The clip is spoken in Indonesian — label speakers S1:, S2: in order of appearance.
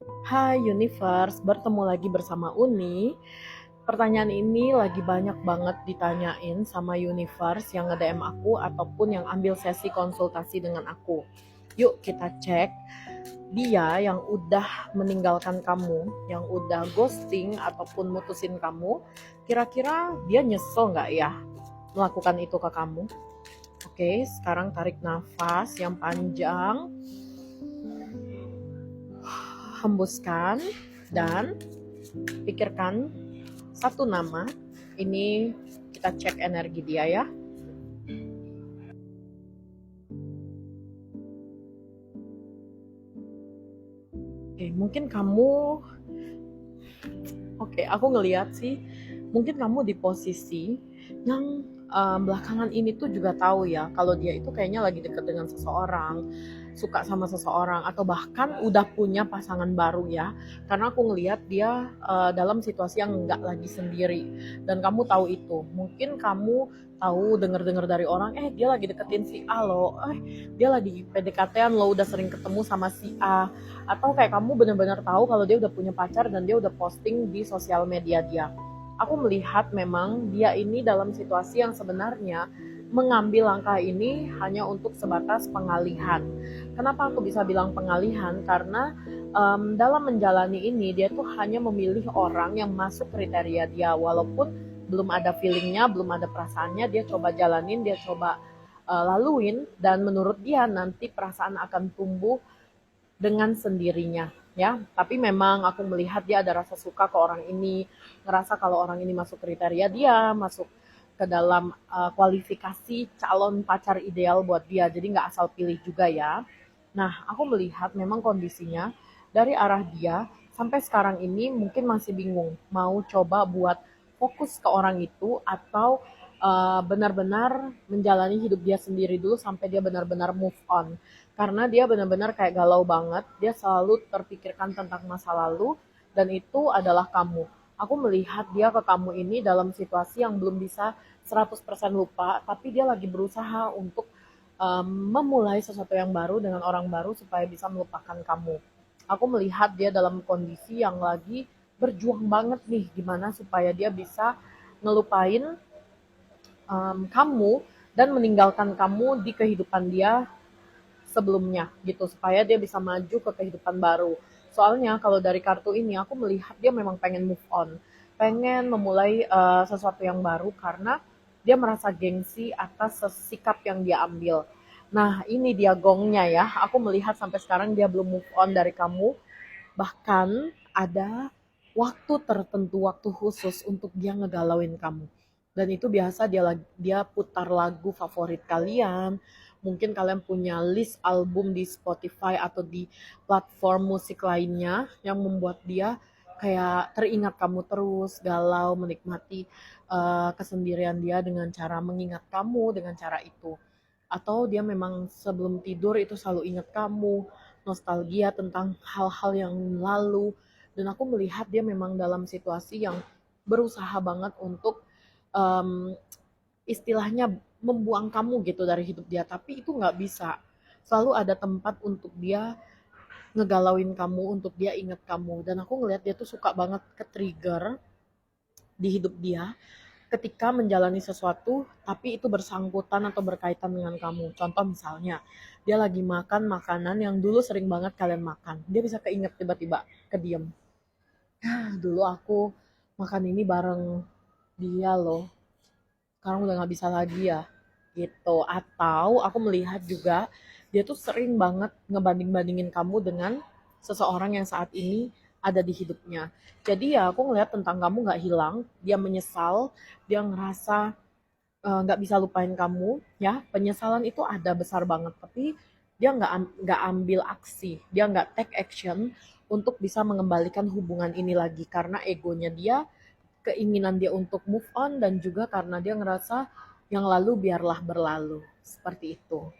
S1: Hai Universe, bertemu lagi bersama Uni. Pertanyaan ini lagi banyak banget ditanyain sama Universe yang nge-DM aku ataupun yang ambil sesi konsultasi dengan aku. Yuk kita cek dia yang udah meninggalkan kamu, yang udah ghosting ataupun mutusin kamu, kira-kira dia nyesel nggak ya melakukan itu ke kamu? Oke, sekarang tarik nafas yang panjang, hembuskan, dan pikirkan satu nama. Ini kita cek energi dia ya. Oke, mungkin kamu, oke, aku ngelihat sih, mungkin kamu di posisi yang belakangan ini tuh juga tahu ya, kalau dia itu kayaknya lagi deket dengan seseorang, suka sama seseorang, atau bahkan udah punya pasangan baru ya. Karena aku ngelihat dia dalam situasi yang nggak lagi sendiri, dan kamu tahu itu. Mungkin kamu tahu dengar-dengar dari orang, dia lagi deketin si A loh, dia lagi PDKT-an lo, udah sering ketemu sama si A, atau kayak kamu benar-benar tahu kalau dia udah punya pacar dan dia udah posting di sosial media dia. Aku melihat memang dia ini dalam situasi yang sebenarnya mengambil langkah ini hanya untuk sebatas pengalihan. Kenapa aku bisa bilang pengalihan? Karena dalam menjalani ini dia tuh hanya memilih orang yang masuk kriteria dia, walaupun belum ada feelingnya, belum ada perasaannya, dia coba jalanin, dia coba laluin, dan menurut dia nanti perasaan akan tumbuh dengan sendirinya ya. Tapi memang aku melihat dia ada rasa suka ke orang ini, ngerasa kalau orang ini masuk kriteria dia, masuk ke dalam kualifikasi calon pacar ideal buat dia. Jadi nggak asal pilih juga ya. Nah, aku melihat memang kondisinya dari arah dia sampai sekarang ini mungkin masih bingung mau coba buat fokus ke orang itu atau benar-benar menjalani hidup dia sendiri dulu sampai dia benar-benar move on, karena dia benar-benar kayak galau banget, dia selalu terpikirkan tentang masa lalu, dan itu adalah kamu. Aku melihat dia ke kamu ini dalam situasi yang belum bisa 100% lupa, tapi dia lagi berusaha untuk memulai sesuatu yang baru dengan orang baru supaya bisa melupakan kamu. Aku melihat dia dalam kondisi yang lagi berjuang banget nih, gimana supaya dia bisa ngelupain kamu dan meninggalkan kamu di kehidupan dia sebelumnya gitu, supaya dia bisa maju ke kehidupan baru. Soalnya kalau dari kartu ini aku melihat dia memang pengen move on, pengen memulai sesuatu yang baru karena dia merasa gengsi atas sikap yang dia ambil. Nah, ini dia gongnya ya. Aku melihat sampai sekarang dia belum move on dari kamu. Bahkan ada waktu tertentu, waktu khusus untuk dia ngegalauin kamu. Dan itu biasa dia putar lagu favorit kalian. Mungkin kalian punya list album di Spotify atau di platform musik lainnya yang membuat dia kayak teringat kamu terus, galau, menikmati kesendirian dia dengan cara mengingat kamu dengan cara itu. Atau dia memang sebelum tidur itu selalu ingat kamu, nostalgia tentang hal-hal yang lalu. Dan aku melihat dia memang dalam situasi yang berusaha banget untuk um, istilahnya membuang kamu gitu dari hidup dia, tapi itu nggak bisa. Selalu ada tempat untuk dia ngegalauin kamu, untuk dia ingat kamu. Dan aku ngelihat dia tuh suka banget ke trigger di hidup dia ketika menjalani sesuatu tapi itu bersangkutan atau berkaitan dengan kamu. Contoh misalnya, dia lagi makan makanan yang dulu sering banget kalian makan. Dia bisa keinget tiba-tiba, kediem. Dulu aku makan ini bareng dia loh. Sekarang udah gak bisa lagi ya. Gitu. Atau aku melihat juga dia tuh sering banget ngebanding-bandingin kamu dengan seseorang yang saat ini ada di hidupnya. Jadi ya aku ngelihat tentang kamu nggak hilang, dia menyesal, dia ngerasa nggak bisa lupain kamu, ya. Penyesalan itu ada besar banget, tapi dia nggak ambil aksi, dia nggak take action untuk bisa mengembalikan hubungan ini lagi karena egonya dia, keinginan dia untuk move on, dan juga karena dia ngerasa yang lalu biarlah berlalu, seperti itu.